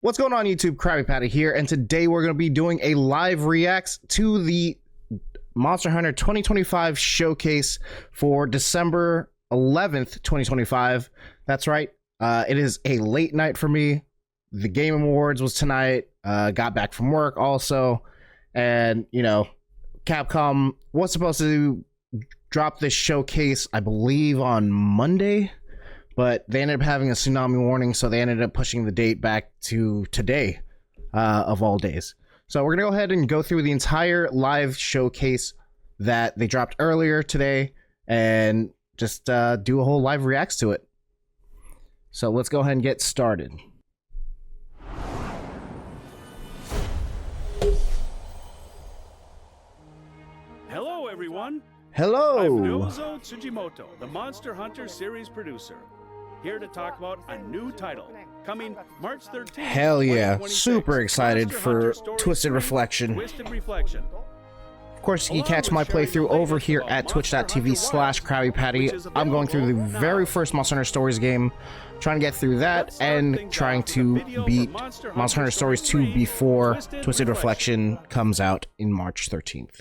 What's going on YouTube? Krabby Patty here, and today we're going to be doing a live reacts to the Monster Hunter 2025 showcase for December 11th, 2025. That's right. It is a late night for me. The Game Awards was tonight. Got back from work also, and you know, Capcom was supposed to drop this showcase, I believe, on Monday. But they ended up having a tsunami warning, so they ended up pushing the date back to today, of all days. So we're going to go ahead and go through the entire live showcase that they dropped earlier today and just do a whole live reacts to it. So let's go ahead and get started. Hello, everyone. Hello. I'm Nozo Tsujimoto, the Monster Hunter series producer, here to talk about a new title coming March 13th. Hell yeah. Super excited for Twisted Reflection. Twisted Reflection. Of course, you can catch my playthrough over here at twitch.tv/KrabbyPatty. I'm going through the very first Monster Hunter Stories game, trying to get through that, and trying to beat Monster Hunter Stories 2 before Twisted Reflection comes out in March 13th.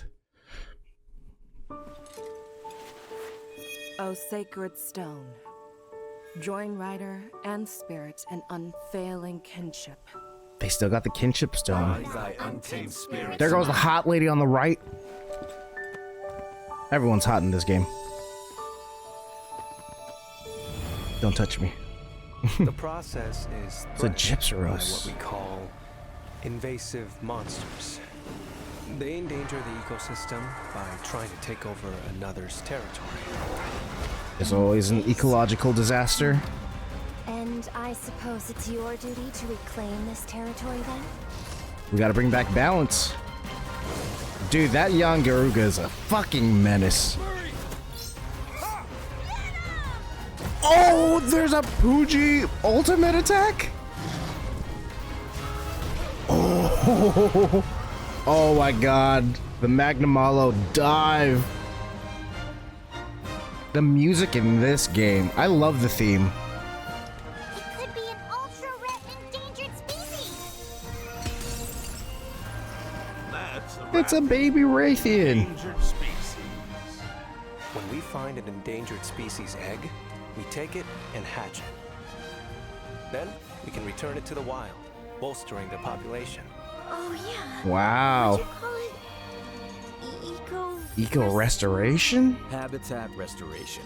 O sacred stone, join rider and spirit in unfailing kinship. They still got the kinship stone. There goes the hot lady on the right. Everyone's hot in this game. Don't touch me. The process is It's a gypsy by rose. what we call invasive monsters. They endanger the ecosystem by trying to take over another's territory. There's always an ecological disaster. And I suppose it's your duty to reclaim this territory then? We gotta bring back balance. Dude, that young Garuga is a fucking menace. Oh, there's a Pooji ultimate attack? Oh, oh my god. The Magnamalo dive. The music in this game, I love the theme. It could be an ultra-rare endangered species! It's a baby Raytheon. Endangered species. When we find an endangered species egg, we take it and hatch it. Then we can return it to the wild, bolstering the population. Oh yeah. Wow. What'd you call it? Eco restoration? Habitat restoration.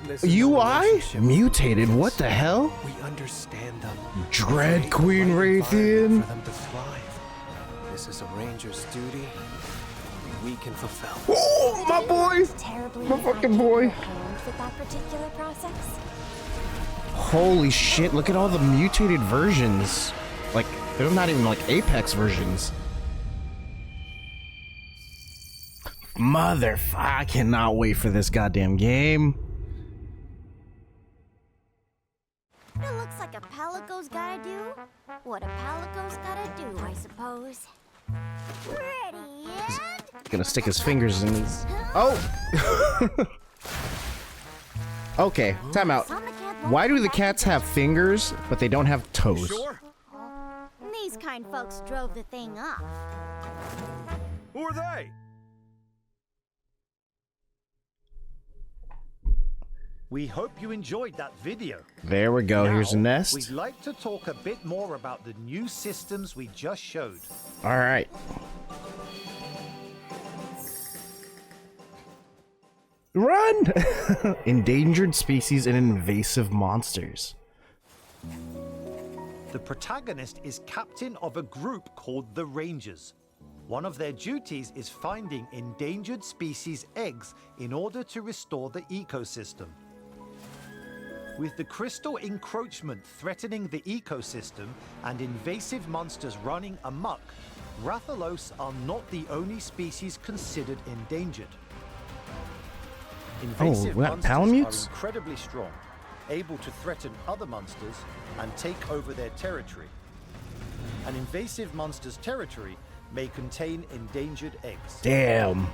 This is a UI? relationship Mutated? What the hell? we understand them. Dread Create the Queen right Raytheon? environment for them to thrive. This is a ranger's duty we can fulfill. Oh, my boy! Terribly My fucking boy. hand with that particular process? Holy shit, look at all the mutated versions. Like, they're not even like Apex versions. Motherfucker, I cannot wait for this goddamn game. It looks like a Palico's gotta do what a Palico's gotta do, I suppose. Ready and... Gonna stick his fingers in his... Oh! Okay, time out. Why do the cats have fingers, but they don't have toes? Sure. These kind folks drove the thing up. Who are they? We hope you enjoyed that video. There we go, here's a Now, nest. We'd like to talk a bit more about the new systems we just showed. Alright. Run! Endangered species and invasive monsters. The protagonist is captain of a group called the Rangers. One of their duties is finding endangered species eggs in order to restore the ecosystem. With the crystal encroachment threatening the ecosystem and invasive monsters running amok, Rathalos are not the only species considered endangered. Invasive what, monsters Palamutes? are incredibly strong, able to threaten other monsters and take over their territory. An invasive monster's territory may contain endangered eggs. Damn.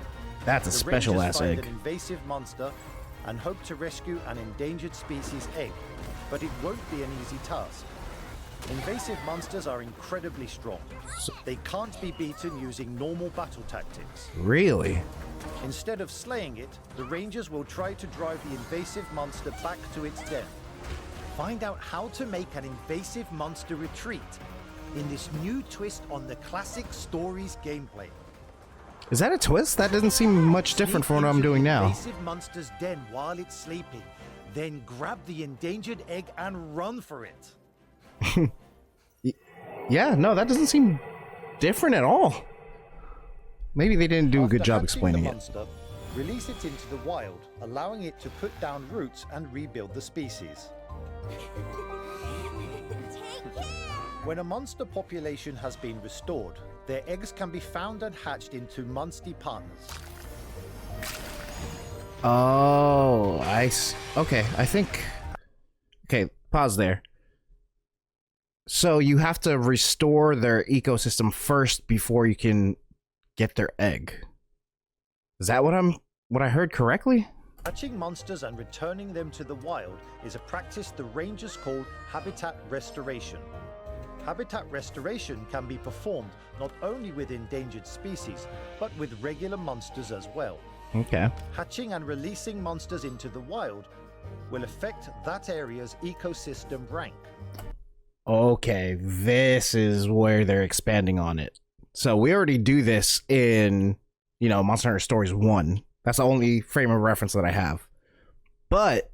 That's a The special Rangers ass find egg. an invasive monster and hope to rescue an endangered species egg, but it won't be an easy task. Invasive monsters are incredibly strong. They can't be beaten using normal battle tactics. Really? Instead of slaying it, the Rangers will try to drive the invasive monster back to its den. Find out how to make an invasive monster retreat in this new twist on the classic Stories gameplay. Is that a twist? That doesn't seem much different from what I'm doing now. Invasive monster's den while it's sleeping. Then grab the endangered egg and run for it. Yeah, no, that doesn't seem different at all. Maybe they didn't do a good job explaining it. Monster, release it into the wild, allowing it to put down roots and rebuild the species. When a monster population has been restored, their eggs can be found and hatched into Munster partners. Oh, okay, I think... Okay, pause there. So you have to restore their ecosystem first before you can get their egg. Is that what I heard correctly? Hatching monsters and returning them to the wild is a practice the Rangers call habitat restoration. Habitat restoration can be performed not only with endangered species, but with regular monsters as well. Okay. Hatching and releasing monsters into the wild will affect that area's ecosystem rank. Okay, this is where they're expanding on it. So we already do this in, Monster Hunter Stories 1. That's the only frame of reference that I have. But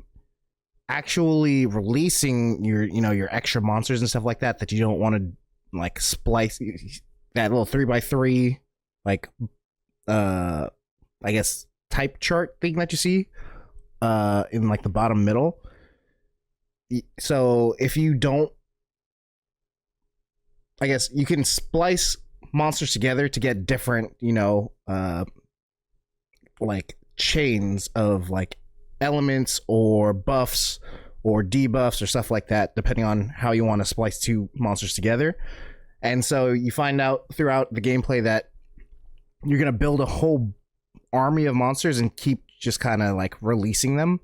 actually releasing your extra monsters and stuff like that you don't want to like splice that little 3x3 like I guess type chart thing that you see in like the bottom middle. So if you don't, I guess you can splice monsters together to get different, like chains of like elements or buffs or debuffs or stuff like that, depending on how you want to splice two monsters together. And so you find out throughout the gameplay that you're going to build a whole army of monsters and keep just kind of like releasing them.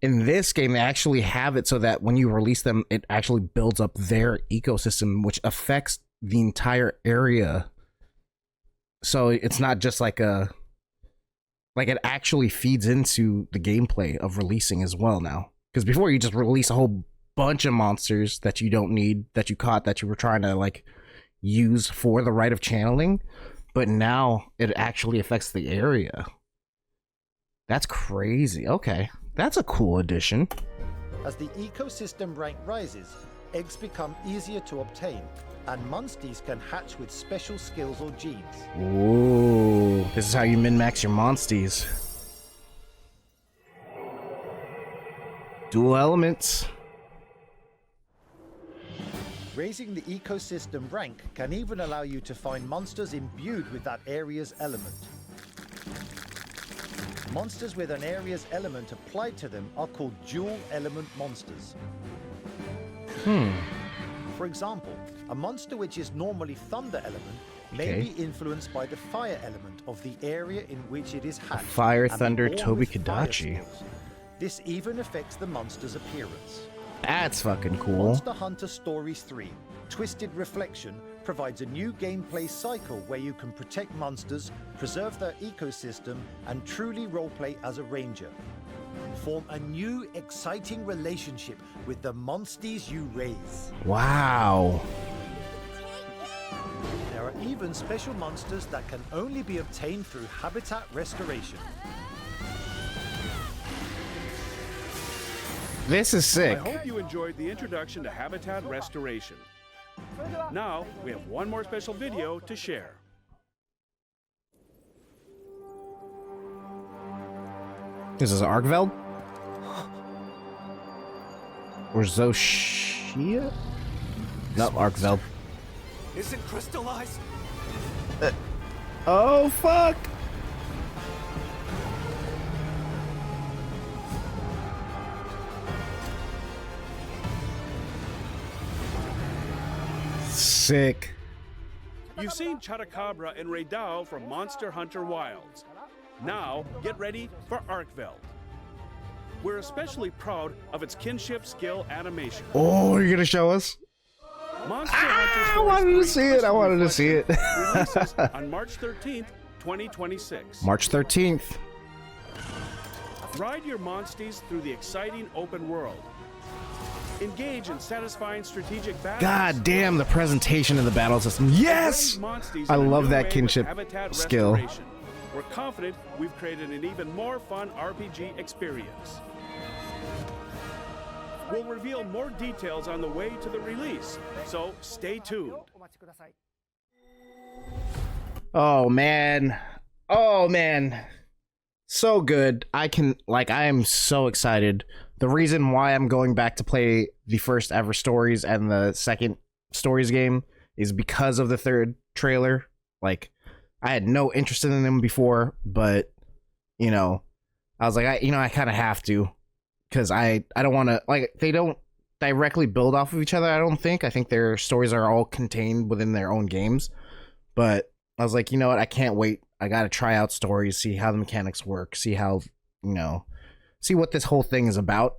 In this game, they actually have it so that when you release them, it actually builds up their ecosystem, which affects the entire area. So it's not just like it actually feeds into the gameplay of releasing as well now. Because before you just release a whole bunch of monsters that you don't need, that you caught, that you were trying to like use for the right of channeling. But now it actually affects the area. That's crazy. Okay. That's a cool addition. As the ecosystem rank rises, eggs become easier to obtain, and monsters can hatch with special skills or genes. Ooh, this is how you min-max your monsters. Dual elements. Raising the ecosystem rank can even allow you to find monsters imbued with that area's element. Monsters with an area's element applied to them are called dual element monsters. For example, a monster which is normally thunder element may be influenced by the fire element of the area in which it is hatched. Fire and Thunder born Toby with fire Kadachi. skills. This even affects the monster's appearance. That's fucking cool. Monster Hunter Stories 3, Twisted Reflection, provides a new gameplay cycle where you can protect monsters, preserve their ecosystem, and truly roleplay as a ranger. Form a new, exciting relationship with the monsters you raise. Wow. There are even special monsters that can only be obtained through habitat restoration. This is sick. I hope you enjoyed the introduction to habitat restoration. Now, we have one more special video to share. This is Arkveld? Or Zoshia? No, Arkveld. Is it crystallized? Oh, fuck! Sick. You've seen Chotacabra and Raydao from Monster Hunter Wilds. Now, get ready for Arkveld. We're especially proud of its kinship skill animation. Oh, you're gonna show us? Monster Hunter I Stories wanted to 3 see it. I wanted to see it. releases on March 13th, 2026. March 13th. Ride your monsties through the exciting open world. Engage in satisfying strategic battles. God damn, the presentation of the battle system. Yes! I love that kinship skill. We're confident we've created an even more fun RPG experience. We'll reveal more details on the way to the release, so stay tuned. Oh man. Oh man. So good. I am so excited. The reason why I'm going back to play the first ever Stories and the second Stories game is because of the third trailer. Like, I had no interest in them before, but you know, I was like, I kind of have to, because I don't want to, like, they don't directly build off of each other. I don't think. I think their stories are all contained within their own games. But I was like, you know what? I can't wait. I got to try out Stories, see how the mechanics work, see how, see what this whole thing is about.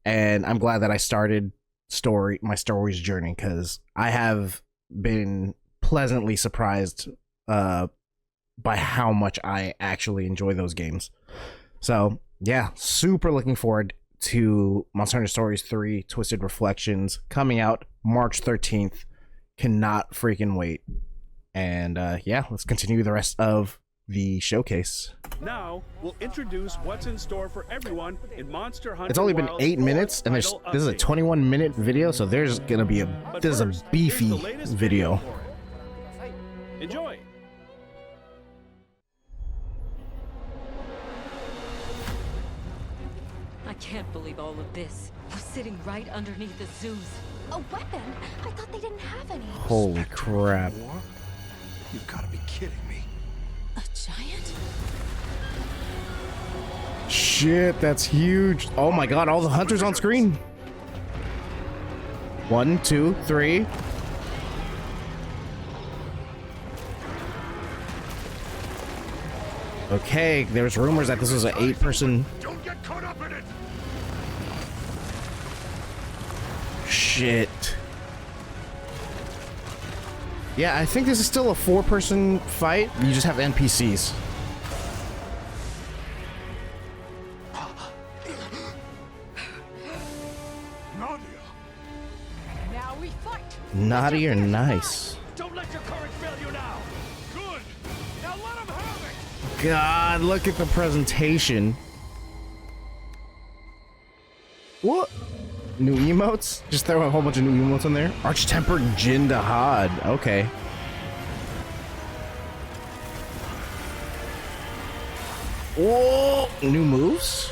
And I'm glad that I started my Stories journey, because I have been pleasantly surprised by how much I actually enjoy those games. So yeah, super looking forward to Monster Hunter Stories 3 Twisted Reflections coming out March 13th. Cannot freaking wait. And yeah, let's continue the rest of the showcase. Now we'll introduce what's in store for everyone in Monster Hunter. It's only been Wild's 8 minutes, and this is a 21-minute video, so there's gonna be this is a beefy video. Enjoy. I can't believe all of this. We're sitting right underneath the Zeus. A weapon? I thought they didn't have any. Holy crap. You've got to be kidding me. A giant? Shit, that's huge. Oh my god, all the hunters on screen. 1, 2, 3. Okay, there's rumors that this was an 8-person. Don't get caught up in it. Shit. Yeah, I think this is still a 4-person fight. You just have NPCs. Nadia. Now we fight. Naughty or nice? Don't let your courage fail you now. Good. Now let him have it. God, look at the presentation. What? New emotes? Just throw a whole bunch of new emotes in there. Arch-tempered Jindahad. Okay. Whoa! New moves?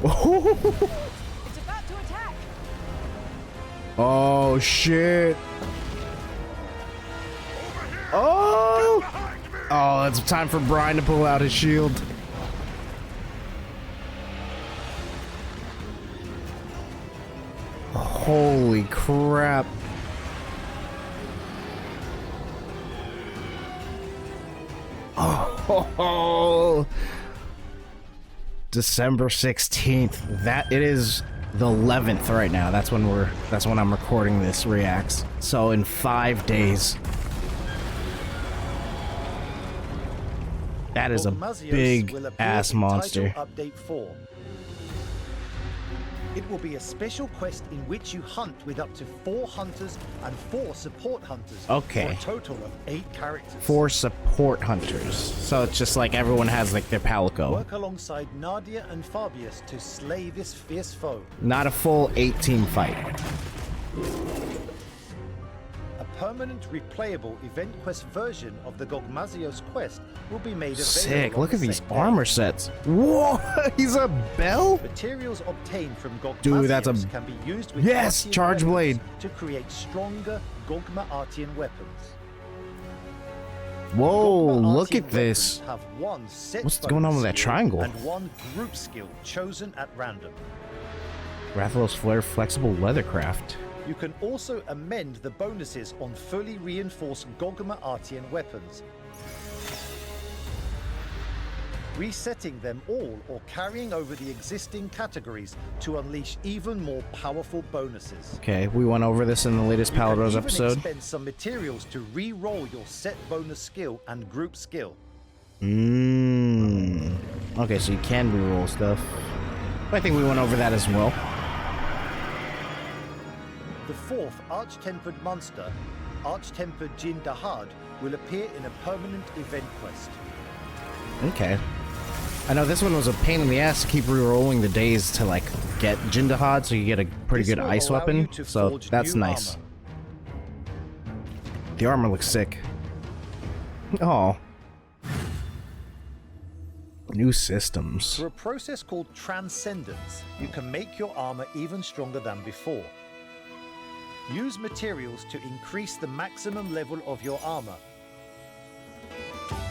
It's about to attack. Oh, shit. Oh! Oh, it's time for Brian to pull out his shield. Holy crap. Oh, December 16th. That it is the 11th right now. That's when I'm recording this reacts. So in 5 days. That is a big ass monster. Update 4. It will be a special quest in which you hunt with up to 4 hunters and 4 support hunters. Okay. For a total of 8 characters. 4 support hunters. So it's just like everyone has like their Palico. Work alongside Nadia and Fabius to slay this fierce foe. Not a full 8-team fight. A permanent replayable event quest version of the Gogmazios quest will be made available. Sick. on Look the at these same day. armor sets. Whoa! He's a bell? Materials obtained from Gogmazios Dude, that's a- can be used with Yes, Artian Charge weapons Blade. to create stronger Gogma Artian weapons. Whoa, Gogma look Artian at this. weapons have one set What's going on with that skill triangle? And one group skill chosen at random. Rathalos Flare Flexible Leathercraft. You can also amend the bonuses on fully reinforced Gogma Artian weapons. resetting them all or carrying over the existing categories to unleash even more powerful bonuses. Okay, we went over this in the latest Palibros You can episode. even expend some materials to re-roll your set bonus skill and group skill. Okay, so you can reroll stuff. I think we went over that as well. The fourth Arch-Tempered monster, Arch-Tempered Jin Dahad, will appear in a permanent event quest. Okay. I know this one was a pain in the ass to keep rerolling the days to like get Jindahad, so you get a pretty good ice weapon. So that's nice. The armor looks sick. Oh. New systems. Through a process called Transcendence, you can make your armor even stronger than before. Use materials to increase the maximum level of your armor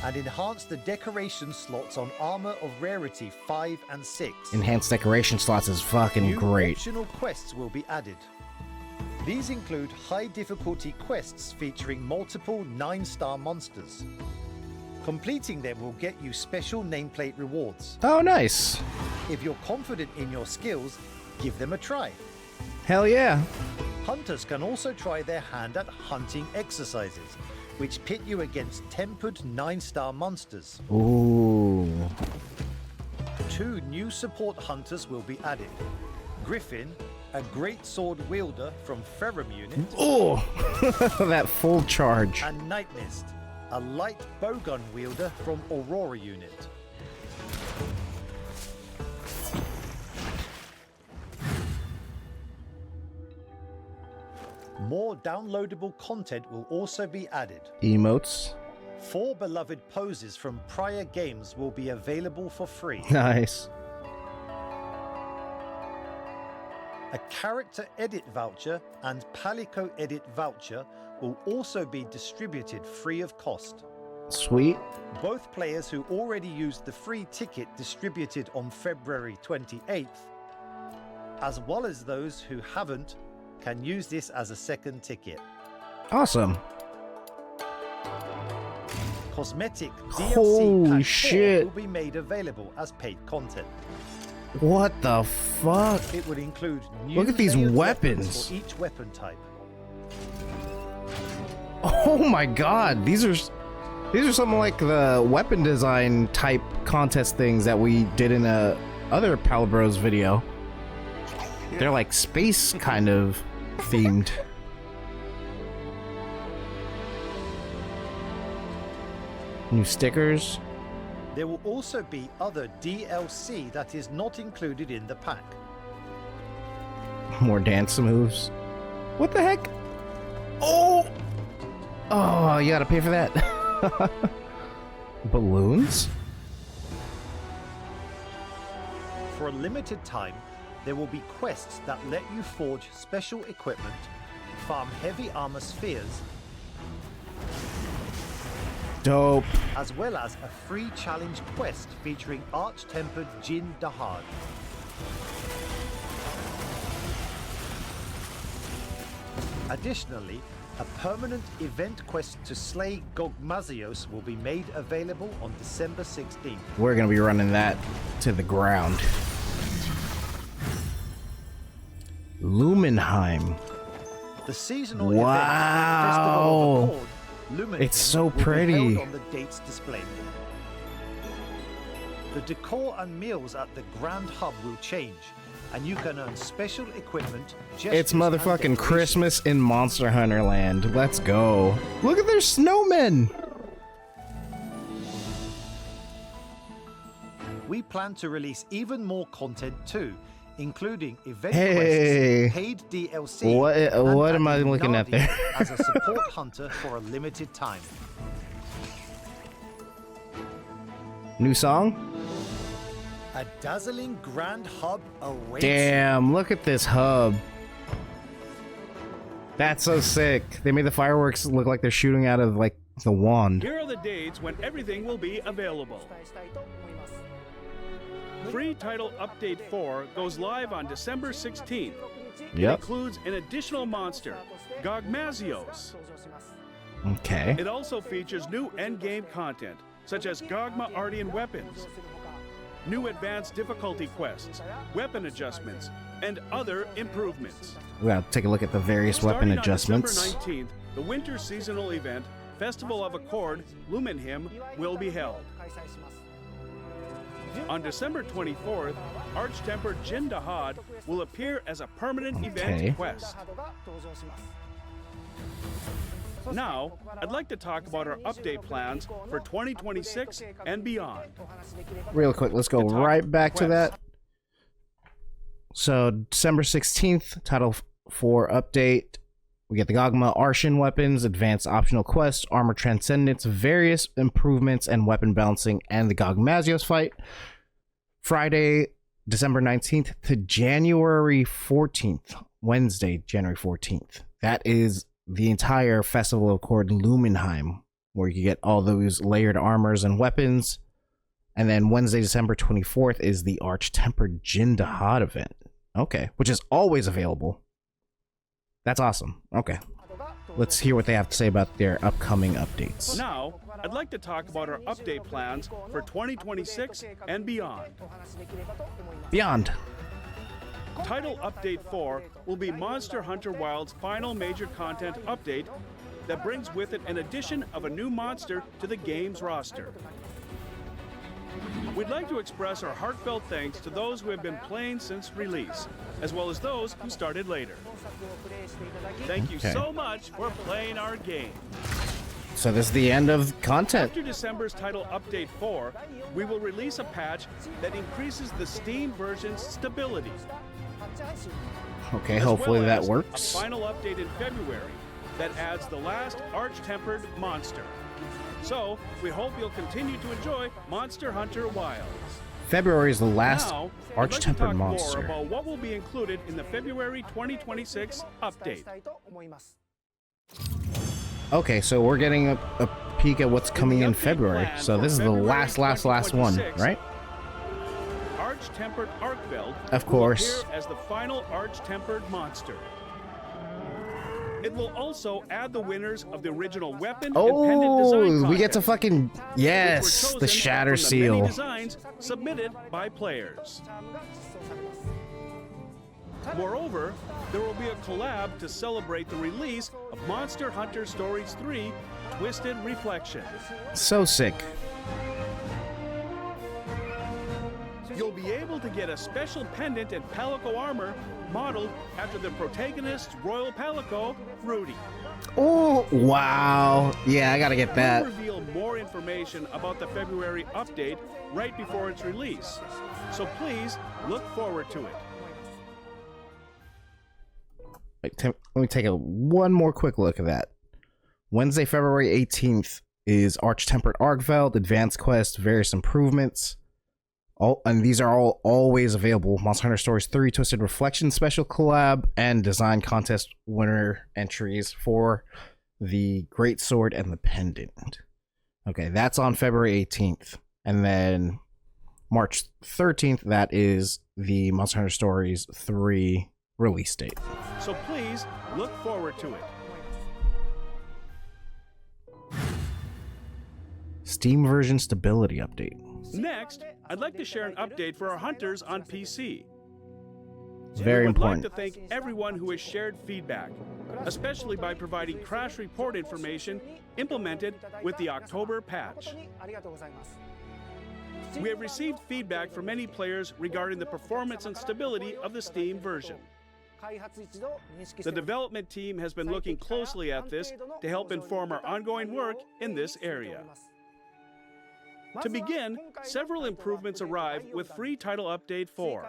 and enhance the decoration slots on armor of rarity 5 and 6. Enhanced decoration slots is fucking New great. optional quests will be added. These include high difficulty quests featuring multiple 9-star monsters. Completing them will get you special nameplate rewards. Oh, nice. If you're confident in your skills, give them a try. Hell yeah. Hunters can also try their hand at hunting exercises, which pit you against tempered 9-star monsters. Ooh. 2 new support hunters will be added. Griffin, a great sword wielder from Ferrum unit, Oh, that full charge. and Night Mist, a light bowgun wielder from Aurora unit. More downloadable content will also be added. Emotes. 4 beloved poses from prior games will be available for free. Nice. A character edit voucher and Palico edit voucher will also be distributed free of cost. Sweet. Both players who already used the free ticket distributed on February 28th, as well as those who haven't, can use this as a second ticket. Awesome. Cosmetic Holy DLC Pack 4 shit. will be made available as paid content. What the fuck? It would include new Look at these layered weapons. for each weapon type. Oh my god, these are something like the weapon design type contest things that we did in a other Palibros video. They're like space kind of themed. New stickers. There will also be other DLC that is not included in the pack. More dance moves. What the heck? Oh! Oh, you gotta pay for that. Balloons? For a limited time, there will be quests that let you forge special equipment, farm heavy armor spheres, Dope. as well as a free challenge quest featuring Arch-Tempered Jin Dahad. Additionally, a permanent event quest to slay Gogmazios will be made available on December 16th. We're gonna be running that to the ground. Lumenheim. The seasonal Wow. event, Festival of the Horde, Lumenheim, It's so will be pretty. held on the dates displayed. The decor and meals at the Grand Hub will change, and you can earn special equipment. It's gestures, and motherfucking decorations. Christmas in Monster Hunter Land. Let's go. Look at their snowmen. We plan to release even more content too, including event Hey. quests, paid DLC, What- and what am I adding looking at Guardian there? as a support hunter for a limited time. New song? A dazzling Grand Hub awaits. Damn, look at this hub. That's so sick. They made the fireworks look like they're shooting out of like the wand. Here are the dates when everything will be available. Free Title Update 4 goes live on December 16th. It Yep. includes an additional monster, Gogmazios. Okay. It also features new endgame content, such as Gogma Ardian weapons, new advanced difficulty quests, weapon adjustments, and other improvements. We gotta take a look at the various weapon Starting adjustments. On December 19th, the winter seasonal event, Festival of Accord, Lumen Hymn, will be held. On December 24th, Arch-Tempered Jin Dahad will appear as a permanent event quest. Now, I'd like to talk about our update plans for 2026 and beyond. Real quick, let's go right back to that. So, December 16th, Title 4 update. We get the Gogma Arshan weapons, advanced optional quests, armor transcendence, various improvements, and weapon balancing, and the Gogmazios fight. Friday, December 19th to January 14th, Wednesday, January 14th. That is the entire Festival of Accord Lumenheim, where you get all those layered armors and weapons. And then Wednesday, December 24th is the Arch-Tempered Jin Dahad event. Okay, which is always available. That's awesome. Okay. Let's hear what they have to say about their upcoming updates. Now, I'd like to talk about our update plans for 2026 and beyond. Beyond. Title Update 4 will be Monster Hunter Wild's final major content update that brings with it an addition of a new monster to the game's roster. We'd like to express our heartfelt thanks to those who have been playing since release, as well as those who started later. Thank you so much for playing our game. So this is the end of content. After December's Title Update 4, we will release a patch that increases the Steam version's stability. Okay, hopefully that works. A final update in February that adds the last Arch-Tempered monster. So, we hope you'll continue to enjoy Monster Hunter Wilds. February is the last now, Arch-Tempered monster. More about what will be included in the February 2026 update. Okay, so we're getting a peek at what's coming in February. So this is the last one, right? Arch-Tempered Arkveld of course. will appear as the final Arch-Tempered monster. It will also add the winners of the original weapon and pendant design contest, we get to fucking the Shatter Seal. Many designs submitted by players. Moreover, there will be a collab to celebrate the release of Monster Hunter Stories 3: Twisted Reflection. So sick. You'll be able to get a special pendant and Palico armor modeled after the protagonist's royal Palico, Rudy. Oh, wow. Yeah, I gotta get that. We'll reveal more information about the February update right before its release, so please look forward to it. Let me take one more quick look at that. Wednesday, February 18th is Arch-Tempered Arkveld, Advanced Quest, various improvements. And these are all always available. Monster Hunter Stories 3 Twisted Reflection Special Collab and Design Contest winner entries for the Great Sword and the Pendant. Okay, that's on February 18th. And then March 13th, that is the Monster Hunter Stories 3 release date. So please look forward to it. Steam version stability update. Next, I'd like to share an update for our hunters on PC. Very important. I'd like to thank everyone who has shared feedback, especially by providing crash report information implemented with the October patch. We have received feedback from many players regarding the performance and stability of the Steam version. The development team has been looking closely at this to help inform our ongoing work in this area. To begin, several improvements arrive with free Title Update 4.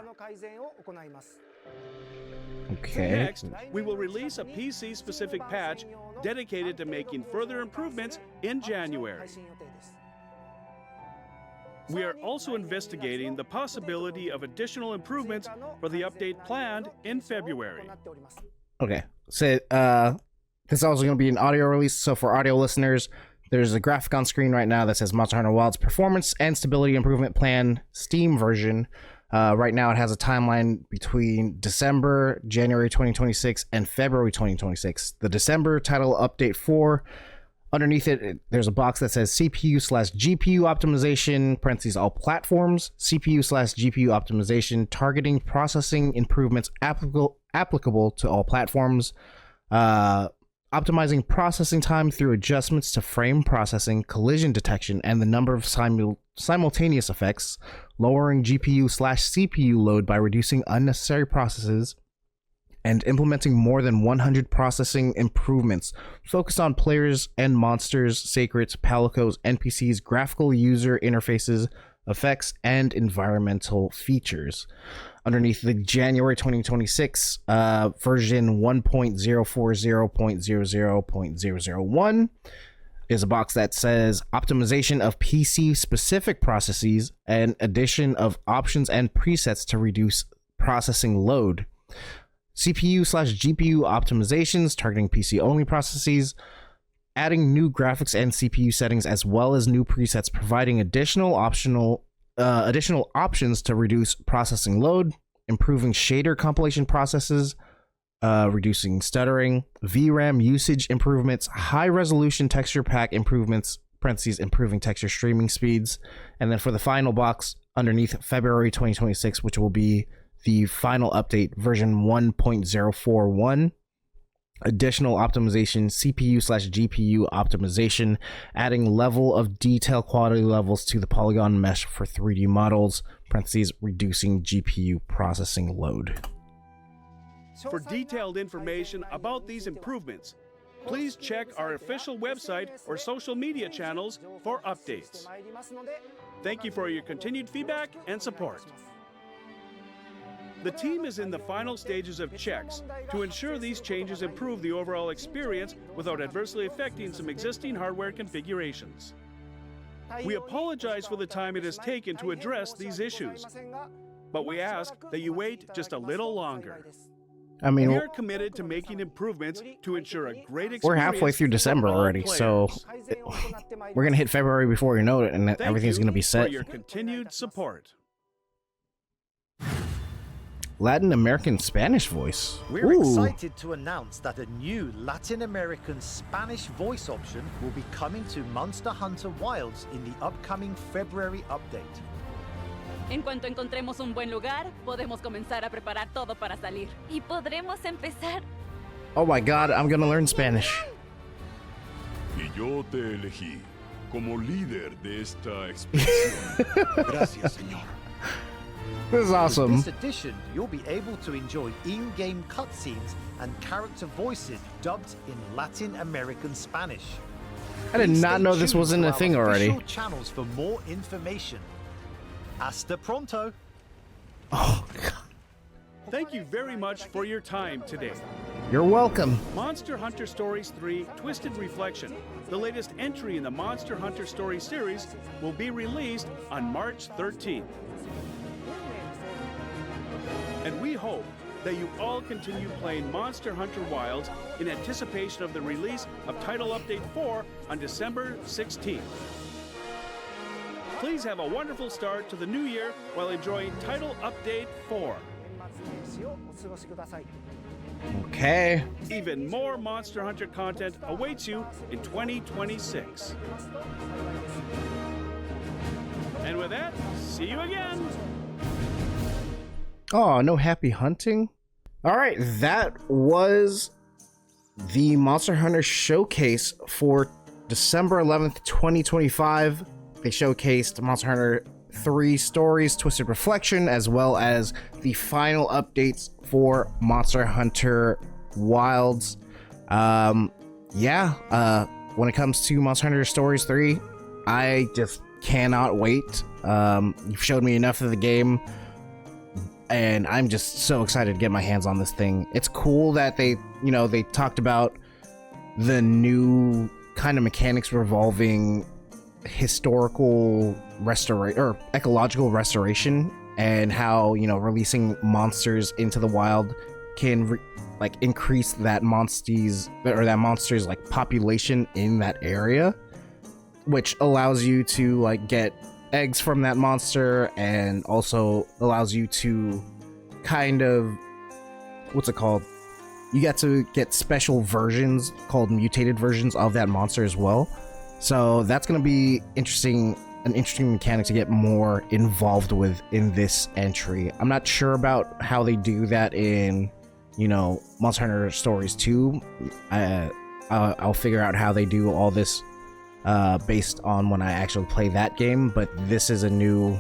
Okay. Next, we will release a PC-specific patch dedicated to making further improvements in January. We are also investigating the possibility of additional improvements for the update planned in February. Okay, so this is also going to be an audio release, so for audio listeners, there's a graphic on screen right now that says Monster Hunter Wilds Performance and Stability Improvement Plan Steam version. Right now it has a timeline between December, January 2026, and February 2026. The December Title Update 4 Underneath it, there's a box that says CPU/GPU optimization, parentheses all platforms, CPU/GPU optimization, targeting processing improvements applicable to all platforms, optimizing processing time through adjustments to frame processing, collision detection, and the number of simultaneous effects, lowering GPU/CPU load by reducing unnecessary processes, and implementing more than 100 processing improvements focused on players and monsters, secrets, Palicos, NPCs, graphical user interfaces, effects, and environmental features. Underneath the January 2026 version 1.040.00.001 is a box that says optimization of PC-specific processes and addition of options and presets to reduce processing load. CPU/GPU optimizations targeting PC-only processes, adding new graphics and CPU settings as well as new presets, providing additional options to reduce processing load, improving shader compilation processes, reducing stuttering, VRAM usage improvements, high-resolution texture pack improvements, parentheses, improving texture streaming speeds, and then for the final box underneath February 2026, which will be the final update, version 1.041, additional optimization, CPU/GPU optimization, adding level of detail quality levels to the polygon mesh for 3D models, parentheses, reducing GPU processing load. For detailed information about these improvements, please check our official website or social media channels for updates. Thank you for your continued feedback and support. The team is in the final stages of checks to ensure these changes improve the overall experience without adversely affecting some existing hardware configurations. We apologize for the time it has taken to address these issues, but we ask that you wait just a little longer. I mean, We are committed to making improvements to ensure a great experience. we're halfway through December for all already, so we're going to hit February before you know it, and Thank everything's you going to be set. for your continued support. Latin American Spanish voice. We're Ooh. excited to announce that a new Latin American Spanish voice option will be coming to Monster Hunter Wilds in the upcoming February update. En cuanto encontremos un buen lugar, podemos comenzar a preparar todo para salir. Y podremos empezar. Oh my god, I'm going to learn Spanish. Y yo te elegí como líder de esta expedición. Gracias, señor. This is awesome. With this edition, you'll be able to enjoy in-game cutscenes and character voices dubbed in Latin American Spanish. I did Please not stay know this tuned wasn't to a our thing already. official channels for more information. Hasta pronto. Oh, god. Thank you very much for your time today. You're welcome. Monster Hunter Stories 3 Twisted Reflection, the latest entry in the Monster Hunter Stories series, will be released on March 13th. And we hope that you all continue playing Monster Hunter Wilds in anticipation of the release of Title Update 4 on December 16th. Please have a wonderful start to the new year while enjoying Title Update 4. Okay. Even more Monster Hunter content awaits you in 2026. And with that, see you again! Oh, no happy hunting? Alright, that was the Monster Hunter Showcase for December 11th, 2025. They showcased Monster Hunter 3 Stories, Twisted Reflection, as well as the final updates for Monster Hunter Wilds. When it comes to Monster Hunter Stories 3, I just cannot wait. You've showed me enough of the game, and I'm just so excited to get my hands on this thing. It's cool that they talked about the new kind of mechanics revolving historical restoration or ecological restoration, and how releasing monsters into the wild can increase that monster's like population in that area, which allows you to get eggs from that monster, and also allows you to kind of you get to get special versions called mutated versions of that monster as well. So that's going to be an interesting mechanic to get more involved with in this entry. I'm not sure about how they do that in, Monster Hunter Stories 2. I'll figure out how they do all this based on when I actually play that game, but this is a new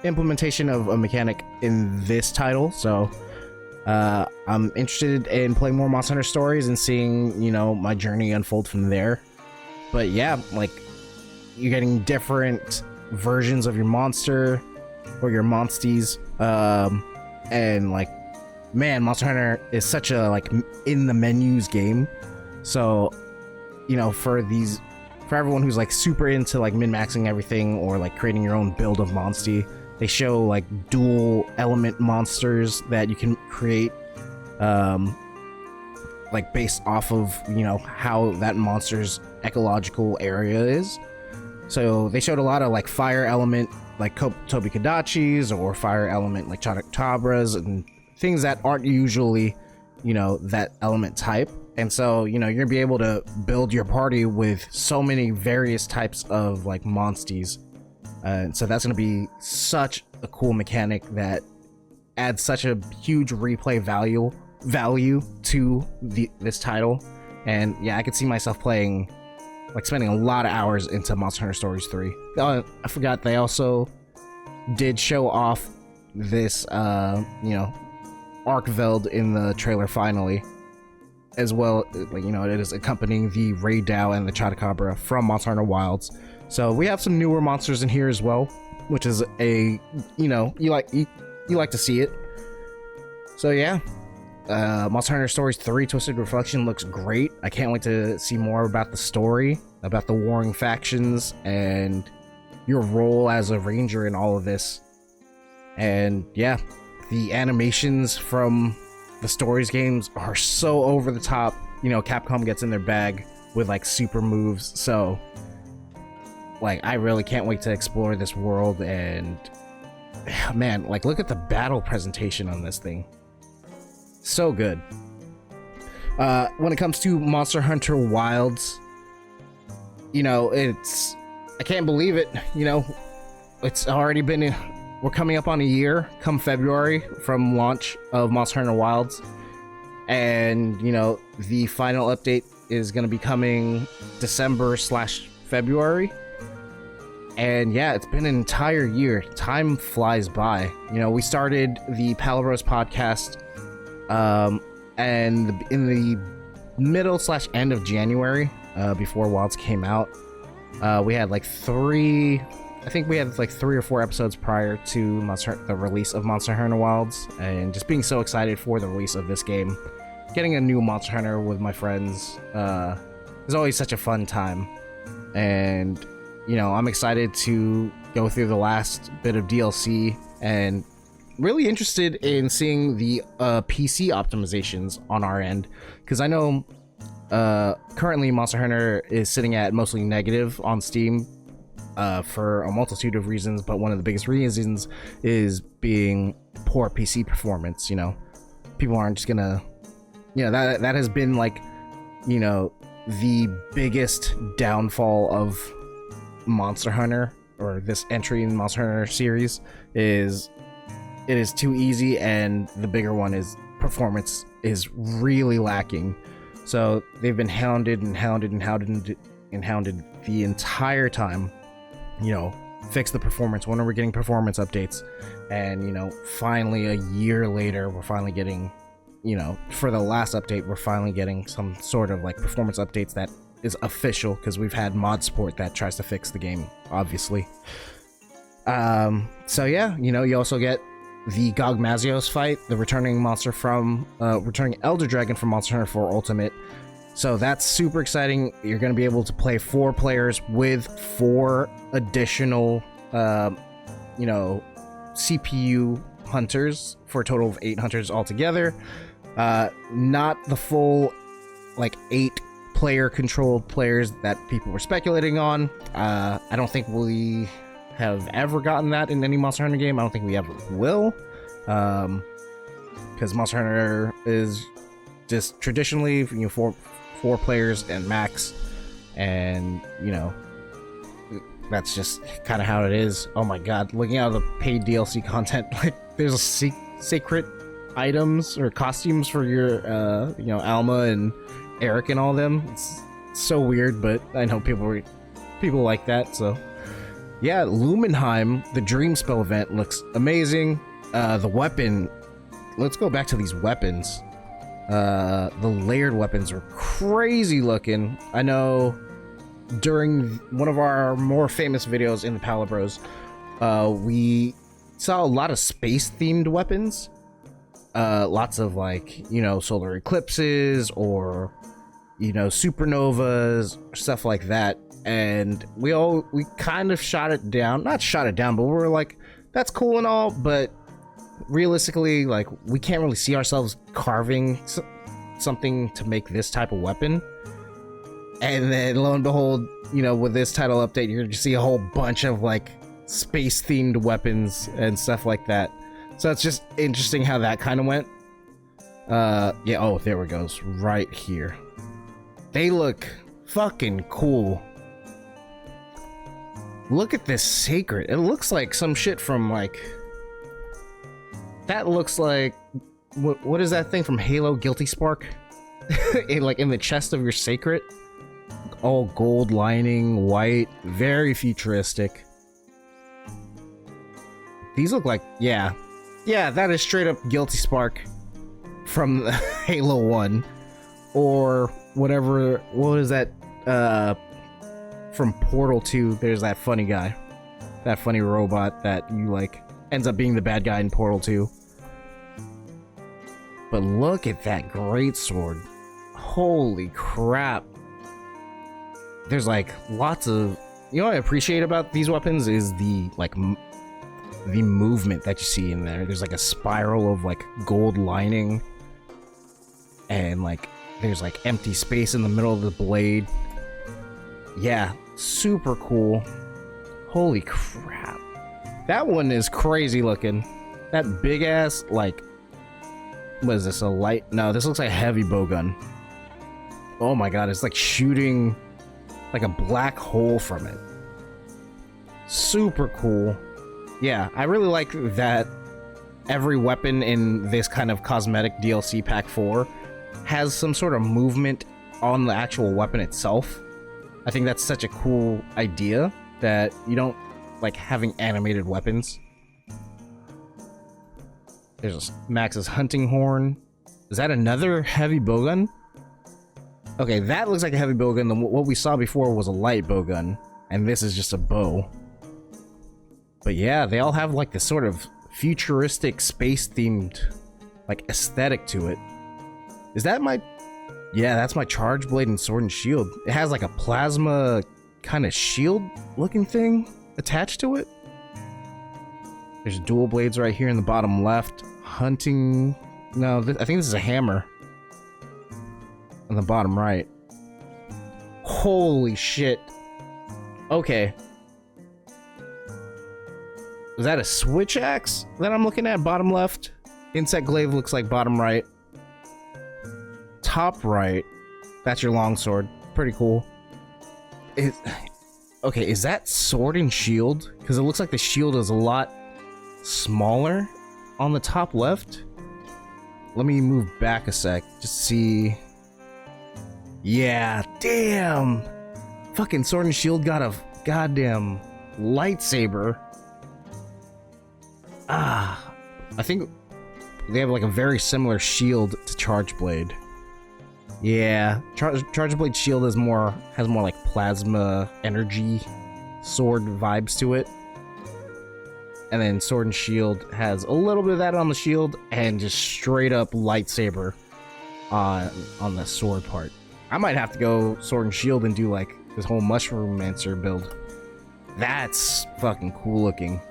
implementation of a mechanic in this title, so I'm interested in playing more Monster Hunter Stories and seeing, my journey unfold from there. But yeah, like, you're getting different versions of your monster or your monsties, and like, man, Monster Hunter is such a like in the menus game. So, for everyone who's like super into like min-maxing everything or like creating your own build of monstie, they show like dual element monsters that you can create, like based off of how that monster's ecological area is. So they showed a lot of like fire element like Tobi Kadachis, or fire element like Chotoktabras, and things that aren't usually that element type. And so you're gonna be able to build your party with so many various types of like monsties, and so that's gonna be such a cool mechanic that adds such a huge replay value to this title. And yeah, I could see myself spending a lot of hours into Monster Hunter Stories 3. I forgot they also did show off this Arkveld in the trailer finally, as well. It is accompanying the Raidao and the Chotokabra from Monster Hunter Wilds. So we have some newer monsters in here as well, which is you like to see it. So yeah, Monster Hunter Stories 3 Twisted Reflection looks great. I can't wait to see more about the story, about the warring factions, and your role as a ranger in all of this. And yeah, the animations from the Stories games are so over the top. Capcom gets in their bag with like super moves. So like, I really can't wait to explore this world. And man, like, look at the battle presentation on this thing. So good. When it comes to Monster Hunter Wilds, I can't believe it. It's already been, we're coming up on a year come February from launch of Monster Hunter Wilds. And, the final update is going to be coming December/February. And yeah, it's been an entire year. Time flies by. We started the Palibros podcast and in the middle/end of January, before Wilds came out. We had three or four episodes prior to the release of Monster Hunter Wilds, and just being so excited for the release of this game. Getting a new Monster Hunter with my friends is always such a fun time, and I'm excited to go through the last bit of DLC, and really interested in seeing the PC optimizations on our end, because I know currently Monster Hunter is sitting at mostly negative on Steam for a multitude of reasons, but one of the biggest reasons is being poor PC performance. People aren't just gonna, that has been the biggest downfall of Monster Hunter, or this entry in the Monster Hunter series, is it is too easy, and the bigger one is performance is really lacking. So they've been hounded the entire time. Fix the performance. When are we getting performance updates? And finally a year later, we're finally getting, for the last update, we're finally getting some sort of performance updates that is official, because we've had mod support that tries to fix the game, obviously. So yeah, you also get the Gog Mazios fight, the returning Elder Dragon from Monster Hunter 4 Ultimate. So that's super exciting. You're going to be able to play 4 players with 4 additional, CPU hunters, for a total of 8 hunters altogether. Not the full 8 player controlled players that people were speculating on. I don't think we have ever gotten that in any Monster Hunter game. I don't think we ever will, because Monster Hunter is just traditionally, you know, four players and max, and you know, that's just kind of how it is. Oh my god, looking at the paid DLC content, like there's a secret items or costumes for your you know, Alma and Eric and all them. It's so weird, but I know people like that. So yeah, Lumenheim, the Dream Spell event looks amazing. The weapon, let's go back to these weapons. The layered weapons are crazy looking. I know during one of our more famous videos in the Palibros, we saw a lot of space themed weapons. Lots of, like, you know, solar eclipses or, you know, supernovas, stuff like that. And we kind of shot it down, not shot it down, but we were like, that's cool and all, but realistically, like, we can't really see ourselves carving something to make this type of weapon. And then lo and behold, you know, with this title update, you're gonna see a whole bunch of like space themed weapons and stuff like that. So it's just interesting how that kind of went. Yeah, oh, there it goes, right here. They look fucking cool. Look at this sacred. It looks like some shit from, like, that looks like, what is that thing from Halo, Guilty Spark? Like in the chest of your sacred. All gold lining, white, very futuristic. These look like, yeah, that is straight up Guilty Spark from Halo 1 or whatever. What is that from Portal 2? There's that funny guy, that funny robot that you like ends up being the bad guy in Portal 2. But look at that great sword. Holy crap. There's like lots of, you know what I appreciate about these weapons is the like the movement that you see in there. There's like a spiral of like gold lining, and like there's like empty space in the middle of the blade. Yeah, super cool. Holy crap. That one is crazy looking. That big ass, like, what is this, a light? No, this looks like a heavy bowgun. Oh my god, it's like shooting like a black hole from it. Super cool. Yeah, I really like that every weapon in this kind of cosmetic DLC pack 4 has some sort of movement on the actual weapon itself. I think that's such a cool idea that you don't like having animated weapons. There's Max's hunting horn. Is that another heavy bowgun? Okay, that looks like a heavy bowgun. What we saw before was a light bowgun, and this is just a bow. But yeah, they all have like this sort of futuristic space-themed like aesthetic to it. Is that my... Yeah, that's my charge blade and sword and shield. It has like a plasma kind of shield looking thing attached to it. There's dual blades right here in the bottom left. Hunting... No, I think this is a hammer. On the bottom right. Holy shit. Okay. Is that a switch axe that I'm looking at? Bottom left. Insect glaive looks like bottom right. Top right. That's your longsword. Pretty cool. Okay, is that sword and shield? Because it looks like the shield is a lot smaller on the top left. Let me move back a sec. Just see. Yeah, damn. Fucking sword and shield got a goddamn lightsaber. Ah, I think they have like a very similar shield to Charge Blade. Yeah, Charge Blade shield has more like plasma energy sword vibes to it. And then Sword and Shield has a little bit of that on the shield and just straight up lightsaber on the sword part. I might have to go Sword and Shield and do like this whole Mushroom-mancer build. That's fucking cool looking.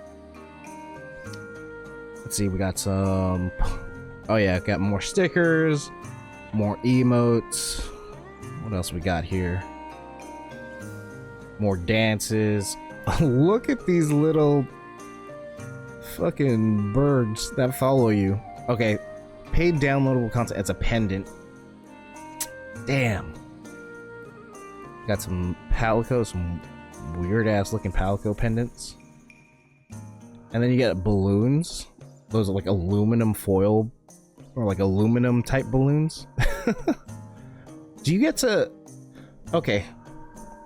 Let's see, we got some... Oh yeah, got more stickers, more emotes. What else we got here? More dances. Look at these little fucking birds that follow you. Okay, paid downloadable content. It's a pendant. Damn. Got some Palico, some weird ass looking Palico pendants. And then you get balloons. Those are like aluminum foil or like aluminum type balloons. Do you get to... Okay.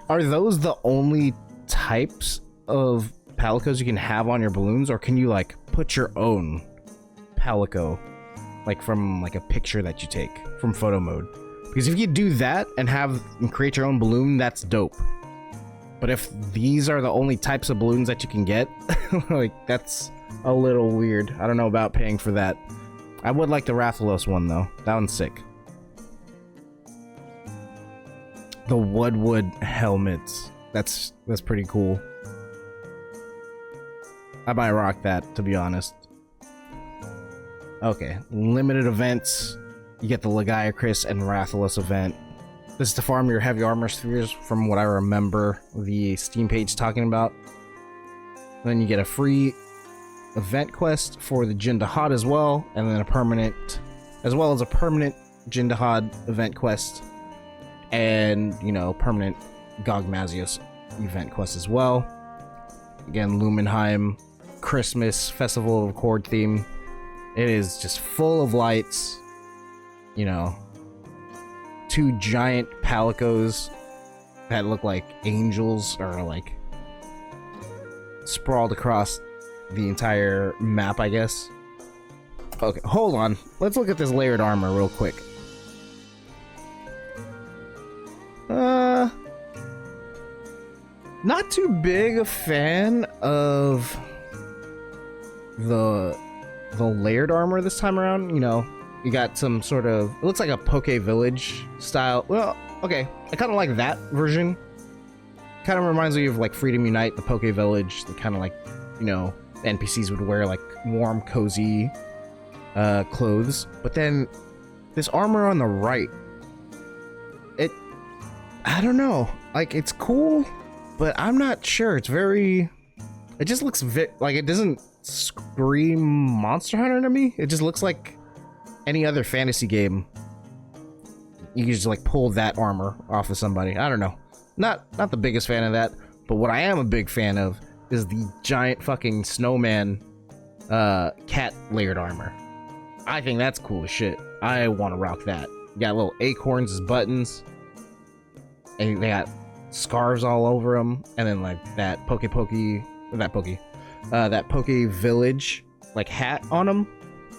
Are those the only types of Palicos you can have on your balloons, or can you like put your own Palico like from like a picture that you take from photo mode? Because if you do that and create your own balloon, that's dope. But if these are the only types of balloons that you can get, like that's a little weird. I don't know about paying for that. I would like the Rathalos one though. That one's sick. The Woodwood helmets. That's pretty cool. I might rock that, to be honest. Okay, limited events. You get the Lagiacrus and Rathalos event. This is to farm your heavy armor spheres, from what I remember the Steam page talking about. Then you get a free event quest for the Jindahad as well, and then a permanent, as well as a permanent Jindahad event quest, and, you know, permanent Gogmazios event quest as well. Again, Lumenheim, Christmas, Festival of Accord theme. It is just full of lights, you know, 2 giant Palicos that look like angels or like sprawled across the entire map, I guess. Okay, hold on. Let's look at this layered armor real quick. Not too big a fan of the layered armor this time around. You know, you got some sort of, it looks like a Poke Village style. Well, okay, I kind of like that version. Kind of reminds me of like Freedom Unite, the Poke Village. The kind of like, you know, NPCs would wear like warm, cozy clothes. But then this armor on the right, I don't know, like it's cool, but I'm not sure. It's very, it just looks like it doesn't scream Monster Hunter to me. It just looks like any other fantasy game. You can just like pull that armor off of somebody. I don't know. Not the biggest fan of that, but what I am a big fan of is the giant fucking snowman cat layered armor. I think that's cool as shit. I want to rock that. You got little acorns as buttons, and they got scarves all over them, and then like that Poke Village like hat on them,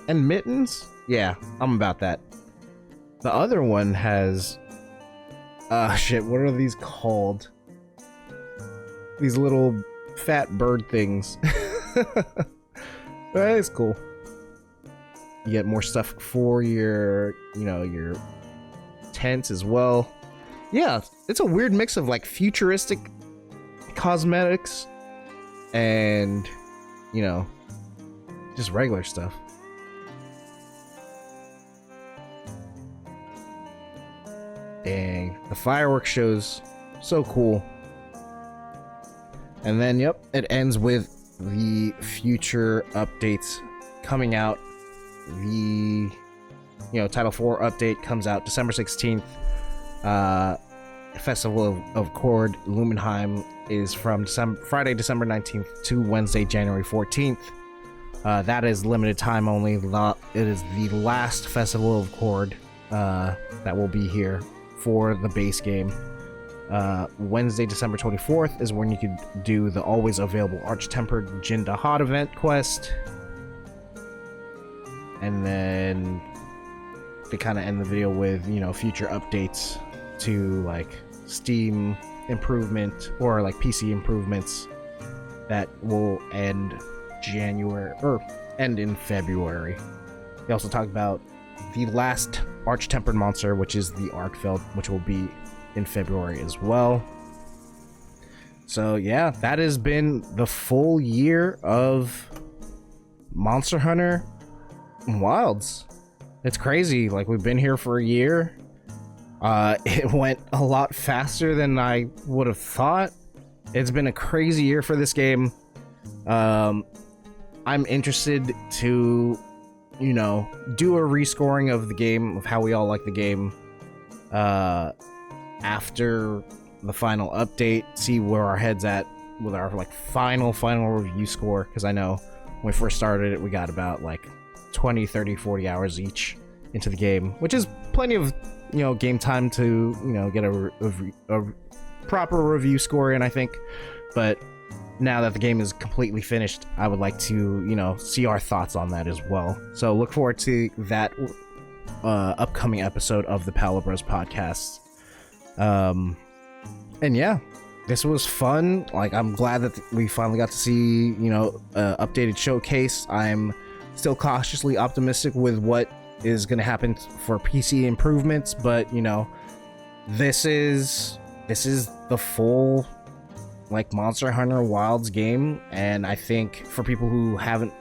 and mittens. Yeah, I'm about that. The other one has shit, what are these called? These little fat bird things. That is cool. You get more stuff for your, you know, your tents as well. Yeah, it's a weird mix of like futuristic cosmetics and, you know, just regular stuff. Dang, the fireworks show's so cool. And then, yep, it ends with the future updates coming out. The, you know, Title 4 update comes out December 16th. Festival of Accord Lumenheim is from Friday, December 19th to Wednesday, January 14th. That is limited time only. It is the last Festival of Accord that will be here for the base game. Wednesday, December 24th is when you could do the always available Arch-Tempered Jindahad event quest. And then they kind of end the video with, you know, future updates to like Steam improvement or like PC improvements that will end in February. They also talked about the last Arch-Tempered monster, which is the Arkfeld, which will be in February as well. So yeah, that has been the full year of Monster Hunter Wilds. It's crazy. Like, we've been here for a year. It went a lot faster than I would have thought. It's been a crazy year for this game. I'm interested to, you know, do a rescoring of the game, of how we all like the game. after the final update, see where our head's at with our like final review score, because I know when we first started it, we got about like 20, 30, 40 hours each into the game, which is plenty of, you know, game time to, you know, get a proper review score in, I think. But now that the game is completely finished, I would like to, you know, see our thoughts on that as well. So look forward to that upcoming episode of the Palibros podcast. And yeah, this was fun. Like, I'm glad that we finally got to see, you know, updated showcase. I'm still cautiously optimistic with what is going to happen for PC improvements, but you know, this is the full like Monster Hunter Wilds game, and I think for people who haven't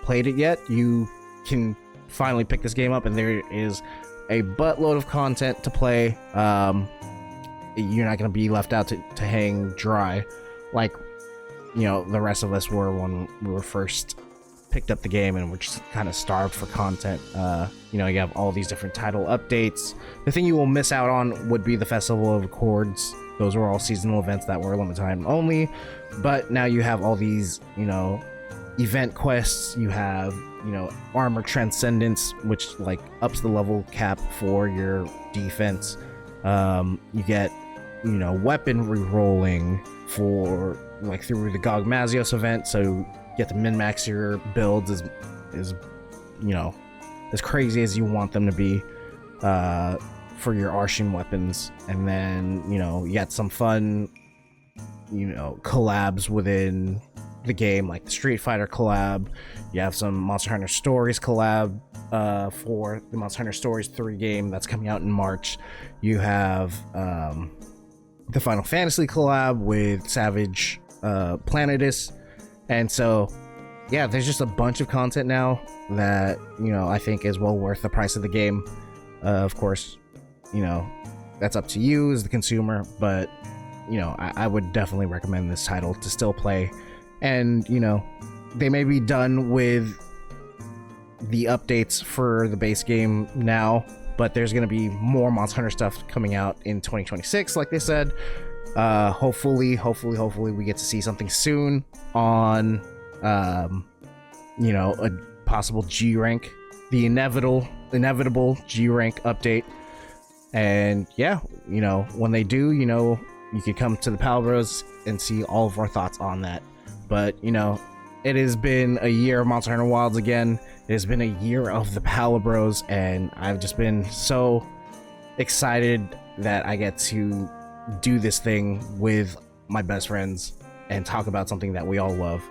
played it yet, you can finally pick this game up, and there is a buttload of content to play. You're not going to be left out to hang dry like, you know, the rest of us were when we were first picked up the game and we're just kind of starved for content. You know, you have all these different title updates. The thing you will miss out on would be the Festival of Accords. Those were all seasonal events that were limited time only, but now you have all these, you know, event quests. You have, you know, Armor Transcendence, which like ups the level cap for your defense. You get, you know, weapon re-rolling for like through the Gog Mazios event, so you get to min-max your builds as you know, as crazy as you want them to be for your Arshian weapons. And then, you know, you got some fun, you know, collabs within the game, like the Street Fighter collab. You have some Monster Hunter Stories collab for the Monster Hunter Stories 3 game that's coming out in March. You have the Final Fantasy collab with Savage Planetus. And so yeah, there's just a bunch of content now that, you know, I think is well worth the price of the game. Of course, you know, that's up to you as the consumer, but you know, I would definitely recommend this title to still play. And you know, they may be done with the updates for the base game now, but there's going to be more Monster Hunter stuff coming out in 2026, like they said. Hopefully we get to see something soon on you know, a possible G rank, the inevitable G rank update. And yeah, you know, when they do, you know, you could come to the Palibros and see all of our thoughts on that. But you know, it has been a year of Monster Hunter Wilds again. It has been a year of the Palibros, and I've just been so excited that I get to do this thing with my best friends and talk about something that we all love.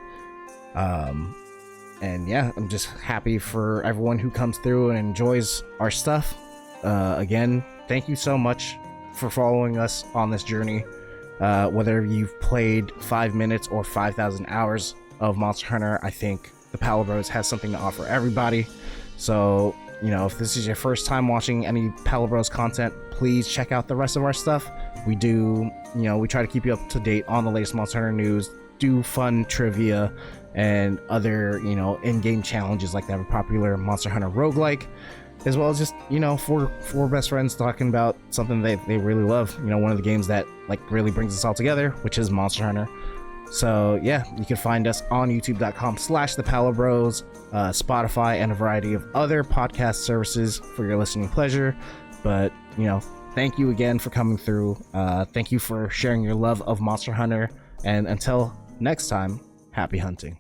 And yeah, I'm just happy for everyone who comes through and enjoys our stuff. Again, thank you so much for following us on this journey. Whether you've played 5 minutes or 5,000 hours of Monster Hunter, I think the Palibros has something to offer everybody. So, you know, if this is your first time watching any Palibros content, please check out the rest of our stuff. We do, you know, we try to keep you up to date on the latest Monster Hunter news, do fun trivia and other, you know, in-game challenges like that popular Monster Hunter roguelike, as well as just, you know, four best friends talking about something they really love. You know, one of the games that like really brings us all together, which is Monster Hunter. So yeah, you can find us on youtube.com/ThePalibros, Spotify, and a variety of other podcast services for your listening pleasure. But you know, thank you again for coming through. Thank you for sharing your love of Monster Hunter, and until next time, happy hunting.